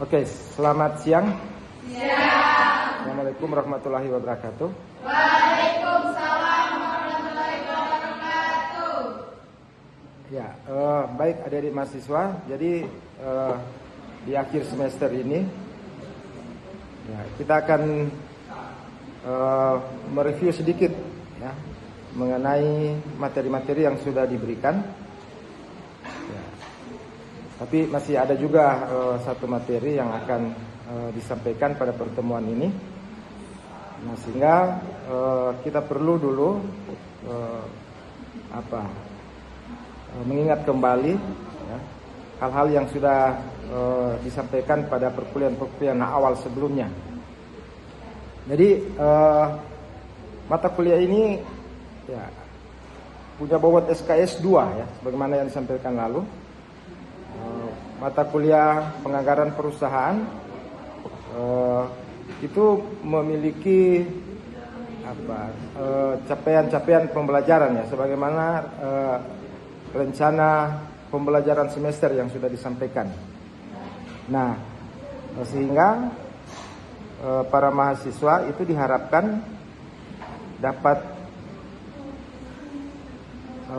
Oke, selamat siang. Siang. Assalamualaikum warahmatullahi wabarakatuh. Waalaikumsalam warahmatullahi wabarakatuh. Ya, baik adik-adik mahasiswa. Jadi di akhir semester ini, ya, kita akan mereview sedikit, ya, mengenai materi-materi yang sudah diberikan. Ya. Tapi masih ada juga satu materi yang akan disampaikan pada pertemuan ini. Nah, sehingga kita perlu dulu mengingat kembali, ya, hal-hal yang sudah disampaikan pada perkuliahan awal sebelumnya. Jadi mata kuliah ini, ya, punya bobot SKS 2, ya, sebagaimana yang disampaikan lalu. Mata kuliah penganggaran perusahaan itu memiliki capaian-capaian pembelajaran, ya, sebagaimana rencana pembelajaran semester yang sudah disampaikan. Nah, sehingga para mahasiswa itu diharapkan dapat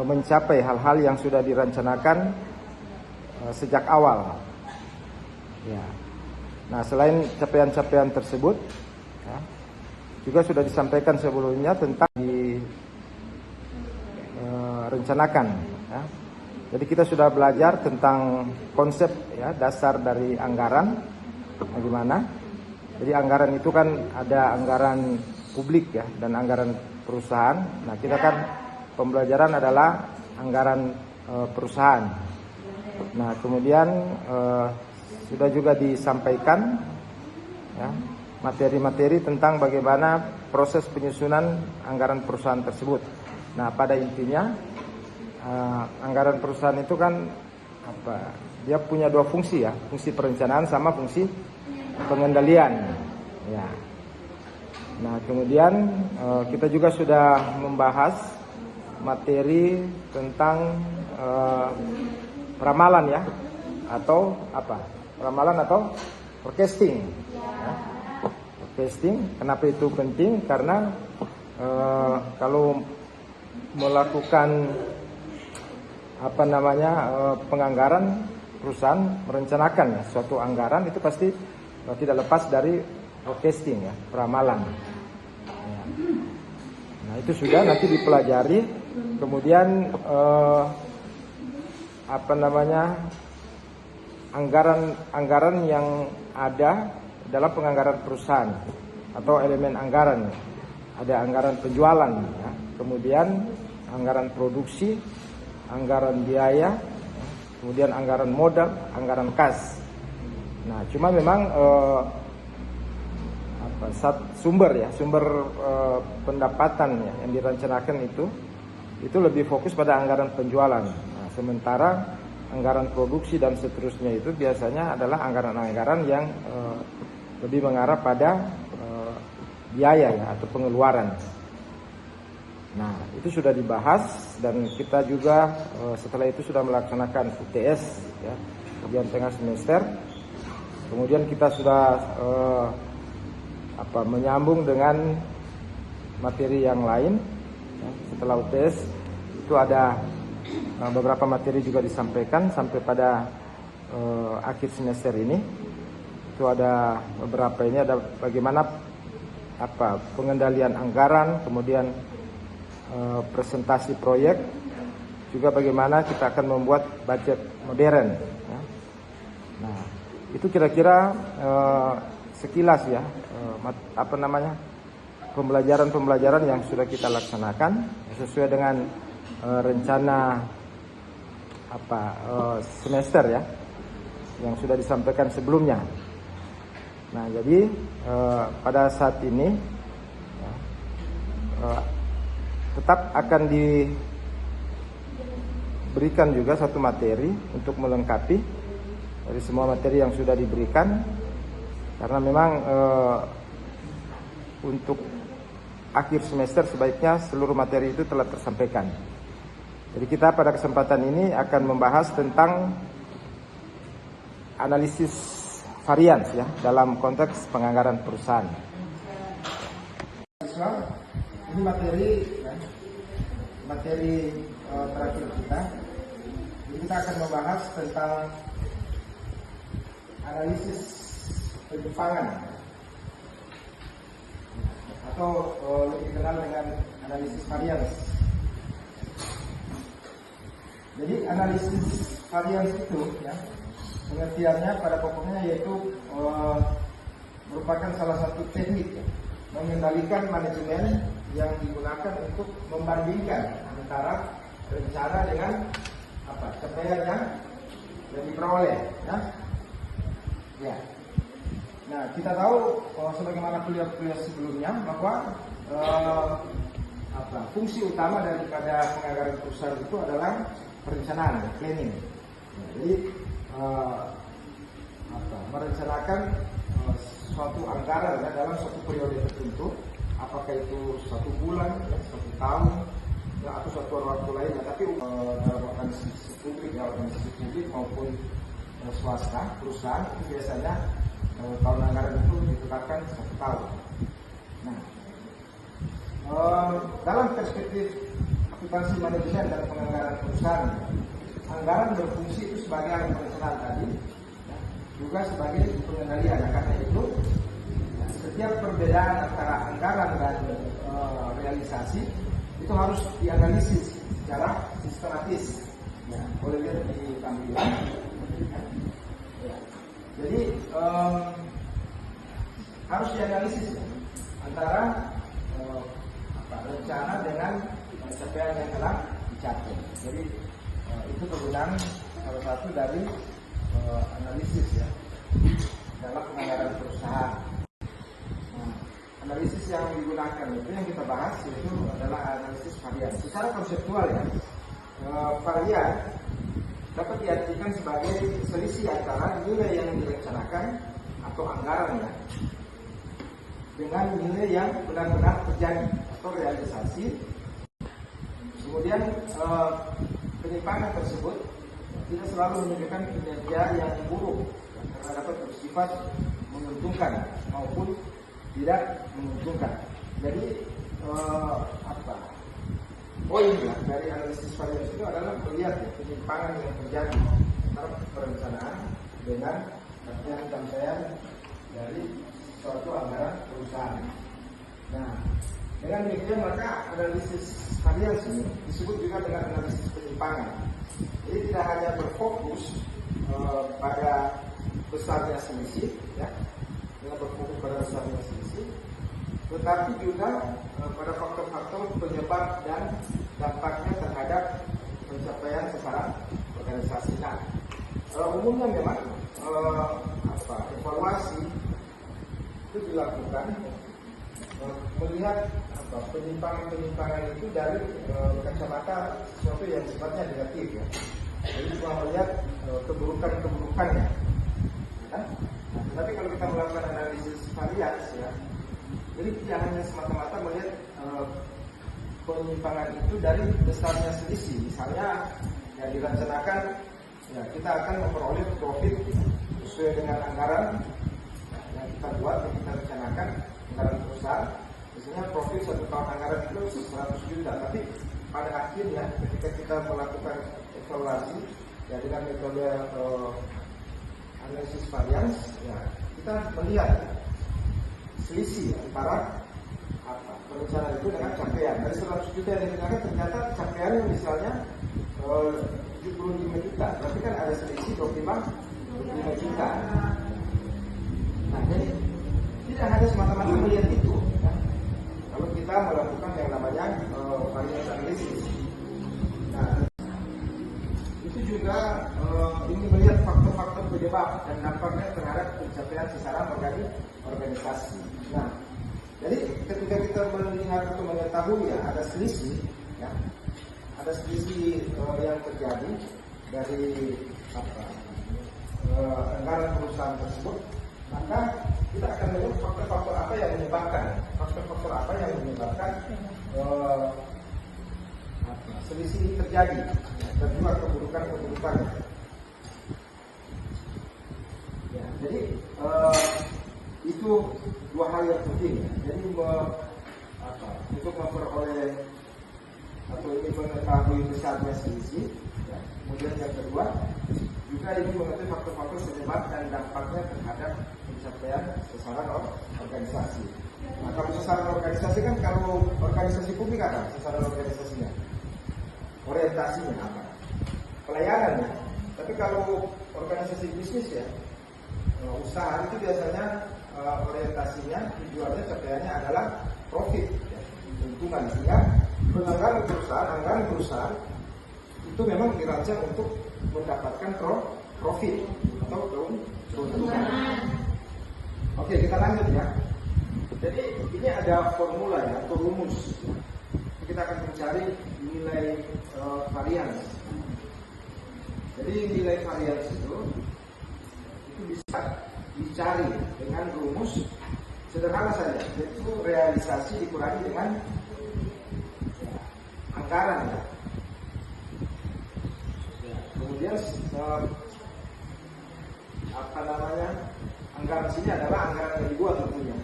mencapai hal-hal yang sudah direncanakan sejak awal. Ya. Nah, selain capaian-capaian tersebut, ya, juga sudah disampaikan sebelumnya tentang direncanakan. Ya. Jadi kita sudah belajar tentang konsep, ya, dasar dari anggaran, bagaimana. Jadi anggaran itu kan ada anggaran publik, ya, dan anggaran perusahaan. Nah, kita kan pembelajaran adalah anggaran perusahaan. Nah, kemudian sudah juga disampaikan, ya, materi-materi tentang bagaimana proses penyusunan anggaran perusahaan tersebut. Nah, pada intinya anggaran perusahaan itu kan dia punya dua fungsi, ya, fungsi perencanaan sama fungsi pengendalian, ya. Nah, kemudian kita juga sudah membahas materi tentang ramalan, ya, atau ramalan atau forecasting, ya. Forecasting, kenapa itu penting? Karena kalau melakukan penganggaran, perusahaan merencanakan, ya, suatu anggaran itu pasti tidak lepas dari forecasting, ya, ramalan, ya. Nah, itu sudah nanti dipelajari. Kemudian anggaran yang ada dalam penganggaran perusahaan atau elemen anggaran. Ada anggaran penjualan, ya, kemudian anggaran produksi, anggaran biaya, kemudian anggaran modal, anggaran kas. Nah, cuma memang sumber pendapatan, ya, yang direncanakan itu lebih fokus pada anggaran penjualan. Nah, sementara anggaran produksi dan seterusnya itu biasanya adalah anggaran-anggaran yang lebih mengarah pada biaya, ya, atau pengeluaran. Nah, itu sudah dibahas dan kita juga setelah itu sudah melaksanakan UTS, ya, ujian tengah semester. Kemudian kita sudah menyambung dengan materi yang lain, ya. Setelah UTS itu ada beberapa materi juga disampaikan sampai pada akhir semester ini. Itu ada beberapa, ini ada bagaimana pengendalian anggaran, kemudian presentasi proyek, juga bagaimana kita akan membuat budget modern, ya. Nah, itu kira-kira sekilas, ya, pembelajaran yang sudah kita laksanakan sesuai dengan rencana semester, ya, yang sudah disampaikan sebelumnya. Nah, jadi pada saat ini, ya, tetap akan diberikan juga satu materi untuk melengkapi dari semua materi yang sudah diberikan, karena memang untuk akhir semester sebaiknya seluruh materi itu telah tersampaikan. Jadi kita pada kesempatan ini akan membahas tentang analisis varians ya dalam konteks penganggaran perusahaan. Ini materi ya, terakhir kita. Jadi kita akan membahas tentang analisis penyimpangan atau lebih dikenal dengan analisis varians. Jadi analisis varians itu ya, pengertiannya pada pokoknya yaitu merupakan salah satu teknik ya, mengendalikan manajemen yang digunakan untuk membandingkan antara rencana dengan capaian yang diperoleh ya. Ya. Nah, kita tahu sebagaimana kuliah-kuliah sebelumnya bahwa fungsi utama daripada penganggaran perusahaan itu adalah perencanaan, planning. Nah, jadi merencanakan suatu anggaran ya, dalam suatu periode tertentu, apakah itu 1 bulan, ya, 1 tahun, ya, atau suatu waktu lainnya. Tapi dalam organisasi publik maupun swasta, perusahaan itu biasanya tahun anggaran itu ditetapkan 1 tahun. Nah, dalam perspektif akuntansi manajemen dan penganggaran perusahaan, anggaran berfungsi itu sebagai alat perencanaan tadi, ya, juga sebagai pengendalian. Karena itu, ya, setiap perbedaan antara anggaran dan realisasi itu harus dianalisis secara sistematis. Ya, boleh lihat di tampilan. Ya. Jadi harus dianalisis ya, antara rencana dengan capaian yang telah dicapai. Jadi itu kegunaan salah satu dari analisis ya dalam penganggaran perusahaan. Nah, analisis yang digunakan itu yang kita bahas yaitu adalah analisis varian. Secara konseptual ya, varian dapat diartikan sebagai selisih antara nilai yang direncanakan atau anggaran ya dengan nilai yang benar-benar terjadi atau realisasi. Kemudian penyimpangan tersebut tidak selalu menunjukkan kinerja yang buruk karena dapat bersifat menguntungkan maupun tidak menguntungkan. Jadi poin ya dari analisis varians itu adalah melihat ya, penyimpangan yang terjadi antara perencanaan dengan capaian dari suatu anggaran perusahaan. Nah, dengan demikian maka analisis varians ini disebut juga dengan analisis penyimpangan. Jadi tidak hanya berfokus pada besarnya selisih, ya, tidak berfokus pada besarnya selisih, tetapi juga pada faktor-faktor penyebab dan dampaknya terhadap pencapaian secara organisasi. Nah, umumnya memang evaluasi itu dilakukan melihat penyimpangan itu dari kacamata sesuatu yang sifatnya negatif ya. Jadi cuma melihat keburukannya. Nah, tapi kalau kita melakukan analisis varians ya, jadi tidak hanya semata-mata melihat penyimpangan itu dari besarnya selisih. Misalnya yang direncanakan ya kita akan memperoleh profit sesuai dengan anggaran yang kita buat, yang kita rencanakan anggaran perusahaan. Misalnya profit 1 tahun anggaran itu 100 juta, tapi pada akhirnya ketika kita melakukan evaluasi ya dengan metode analisis varians ya, kita melihat selisih antara perencanaan itu dengan capaian. Dari 100 juta yang digunakan ternyata capaiannya misalnya 75 juta, berarti kan ada selisih 25 juta. Nah, jadi tidak hanya semata-mata melihat itu ya. Kalau kita melakukan yang namanya variance analisis. Nah, itu juga ini melihat faktor-faktor penyebab dan dampaknya terhadap pencapaian secara organisasi. Nah, jadi ketika kita melihat atau mengetahui ya ada selisih, ya, ada selisih yang terjadi dari anggaran perusahaan tersebut, maka kita akan melihat faktor-faktor apa yang menyebabkan, selisih ini terjadi dan juga keburukan-keburukannya. Ya. Jadi itu dua hal yang penting ya. Jadi untuk memperoleh atau ini mengetahui besarnya selisih. Ya. Kemudian yang kedua juga ini mengetahui faktor-faktor penyebab dan dampaknya terhadap pencapaian sasaran organisasi. Nah, kalau sasaran organisasi kan, kalau organisasi publik apa sasaran organisasinya? Orientasinya apa? Pelayanannya. Tapi kalau organisasi bisnis ya, usaha itu biasanya orientasinya, tujuannya, capaiannya adalah profit, ya, keuntungan. Sehingga anggaran perusahaan itu memang dirancang untuk mendapatkan profit atau keuntungan. Oke, kita lanjut ya. Jadi ini ada formula ya, atau rumus. Kita akan mencari nilai varians. Jadi nilai varians itu bisa dicari dengan rumus sederhana saja, yaitu realisasi dikurangi dengan anggaran ya. Kemudian anggaran sini adalah anggaran yang dibuat tentunya.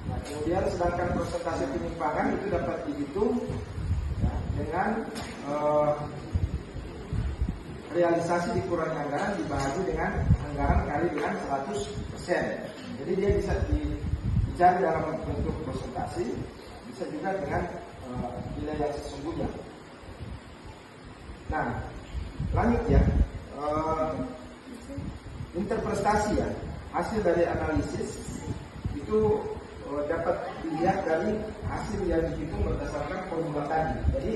Nah, kemudian sedangkan persentase penyimpangan itu dapat dihitung ya, dengan realisasi dikurangi anggaran dibagi dengan anggaran kali dengan 100%. Jadi dia bisa dicari dalam bentuk persentase, bisa juga dengan nilai yang sesungguhnya. Nah, lanjut ya. Interpretasi ya, hasil dari analisis itu dapat dilihat dari hasil yang dihitung berdasarkan formula tadi. Jadi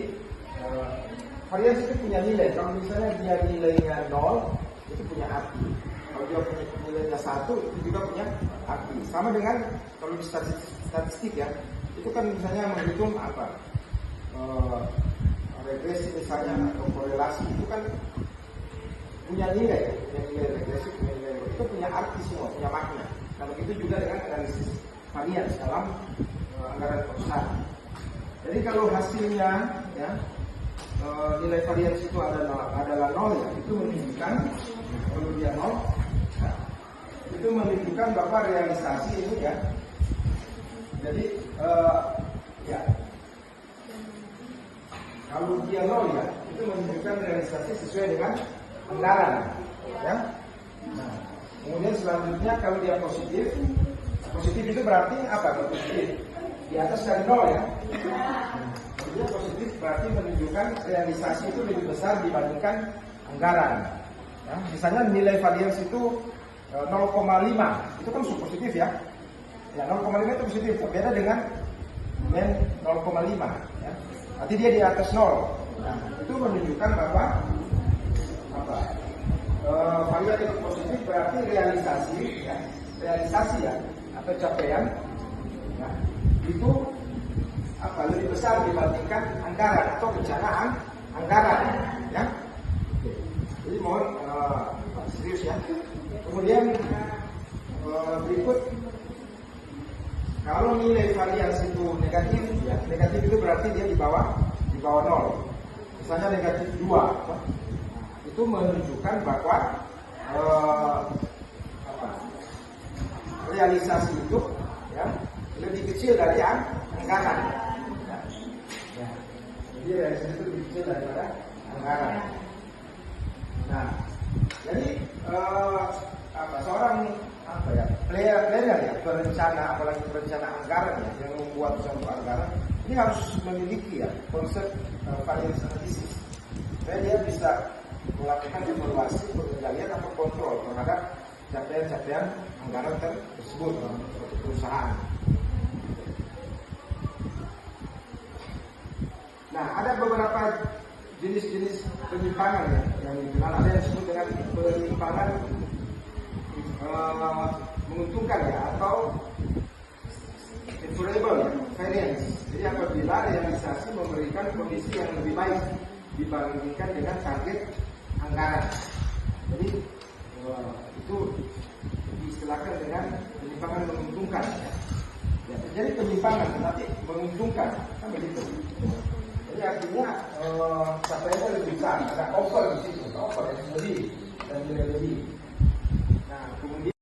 varians itu punya nilai. Kalau misalnya dia nilainya 0, itu punya arti. Kalau dia punya nilainya 1, itu juga punya arti. Sama dengan kalau di statistik ya, itu kan misalnya menghitung apa? Regresi misalnya atau korelasi, itu kan punya nilai regresi, punya nilai itu punya arti semua, punya makna. Nah begitu juga dengan analisis varians dalam anggaran perusahaan. Jadi kalau hasilnya ya, nilai varians itu adalah 0 ya, itu menunjukkan kalau dia 0 ya, itu menunjukkan bahwa realisasi ini ya. Jadi ya, kalau dia 0 ya, itu menunjukkan realisasi sesuai dengan anggaran ya. Nah, kemudian selanjutnya kalau dia positif itu berarti apa? Positif di atas dari 0 ya. Kalau dia positif berarti menunjukkan realisasi itu lebih besar dibandingkan anggaran ya. Misalnya nilai varians itu 0,5, itu kan positif ya. Ya 0,5 itu positif, berbeda dengan min 0,5 ya. Berarti dia di atas 0. Nah, itu menunjukkan bahwa varian itu positif berarti realisasi ya atau capaian ya, itu lebih besar dibandingkan anggaran atau rencana anggaran ya. Jadi mohon serius ya. Kemudian berikut, kalau nilai varians itu negatif ya, negatif itu berarti dia di bawah 0. Misalnya negatif 2 itu menunjukkan bahwa realisasi itu ya, lebih kecil dari anggaran ya. Jadi realisasi itu lebih kecil daripada anggaran. Nah, jadi seorang planner ya, perencana, apalagi perencana anggaran ya, yang membuat suatu anggaran ini harus memiliki ya konsep variance analysis. Supaya dia bisa melakukan evaluasi, pengendalian atau kontrol terhadap capaian-capaian anggaran tersebut dalam suatu perusahaan. Nah, ada beberapa jenis-jenis penyimpangan ya, yang dikenal. Ada yang disebut dengan penyimpangan menguntungkan ya, atau favorable ya, variance. Jadi apabila realisasi memberikan kondisi yang lebih baik dibandingkan dengan target anggaran. Jadi itu diistilahkan dengan penyimpangan menguntungkan ya, terjadi penyimpangan tetapi menguntungkan kan begitu. Jadi artinya capaiannya lebih besar, ada over di situ, over yang lebih dan nilai lebih. Nah kemudian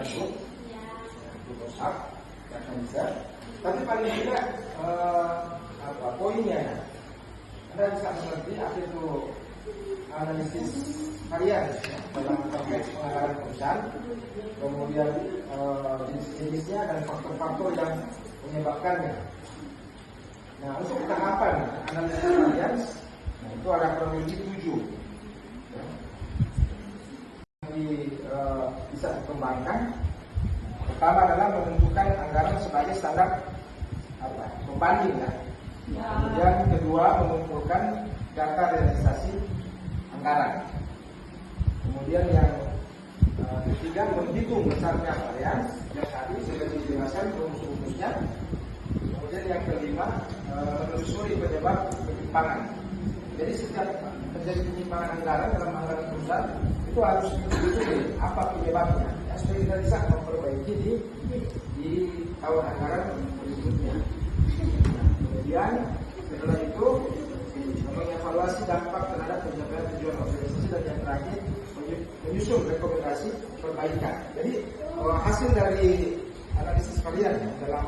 kan Bu? Bu WhatsApp, ya kan bisa. Tapi paling tidak poinnya, Anda bisa mengerti apa itu analisis harian dalam konteks penganggaran perusahaan, kemudian jenis-jenisnya dan faktor-faktor yang menyebabkannya. Nah, untuk tahapan analisis harian, itu ada kurang lebih 7 bisa dikembangkan. Pertama adalah menentukan anggaran sebagai standar pembanding ya. Kemudian kedua mengumpulkan data realisasi anggaran. Kemudian yang ketiga menghitung besarnya varians yang tadi sudah dijelaskan rumus-rumusnya. Kemudian yang kelima menelusuri penyebab penyimpangan. Jadi setiap terjadi penyimpangan anggaran dalam anggaran perusahaan itu harus ditelusuri apa penyebabnya. Ya, supaya kita bisa memperbaiki di tahun anggaran berikutnya. Kemudian setelah itu mengevaluasi dampak terhadap pencapaian tujuan organisasi dan yang terakhir menyusun rekomendasi perbaikan. Jadi hasil dari analisis kalian dalam